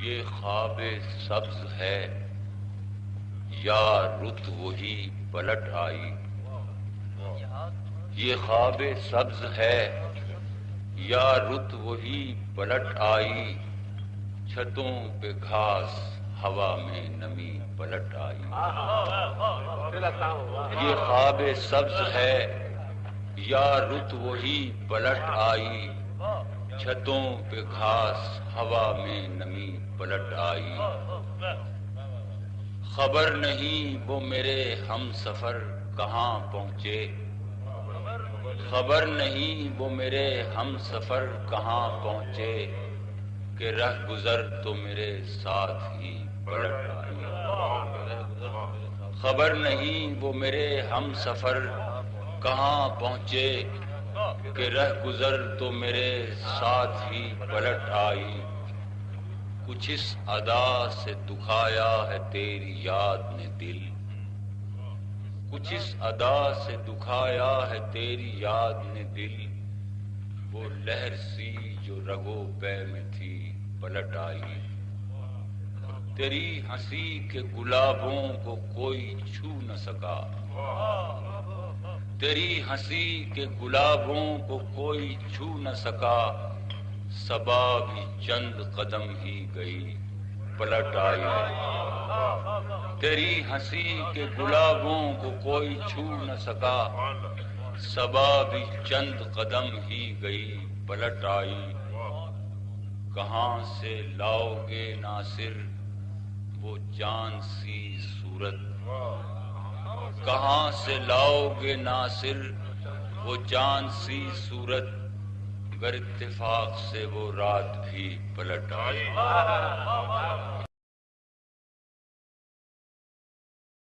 یہ خواب سبز ہے یا رت وہی پلٹ آئی، یہ خواب سبز ہے یا رت وہی پلٹ آئی، چھتوں پہ گھاس ہوا میں نمی پلٹ آئی۔ یہ خواب سبز ہے یا رت وہی پلٹ آئی، چھتوں پہ گھاس ہوا میں نمی پلٹ آئی۔ خبر نہیں وہ میرے ہم سفر کہاں پہنچے، خبر نہیں وہ میرے ہم سفر کہاں پہنچے، کہ رہ گزر تو میرے ساتھ ہی پلٹ آئی۔ خبر نہیں وہ میرے ہم سفر کہاں پہنچے، کہ رہ گزر تو میرے ساتھ ہی پلٹ آئی۔ کچھ اس ادا سے دکھایا ہے تیری یاد نے دل، کچھ اس ادا سے دکھایا ہے تیری یاد نے دل، وہ لہر سی جو رگو پے میں تھی پلٹ آئی۔ تیری ہنسی کے گلابوں کو کوئی چھو نہ سکا، تیری ہنسی کے گلابوں کو کوئی چھو نہ سکا، صبا بھی چند قدم ہی گئی پلٹ آئی۔ تیری ہنسی کے گلابوں کو کوئی چھو نہ سکا، صبا بھی چند قدم ہی گئی پلٹ آئی۔ کہاں سے لاؤ گے ناصر وہ جان سی صورت، کہاں سے لاؤ گے ناصر وہ جان سی صورت، گر اتفاق سے وہ رات بھی پلٹ آئی۔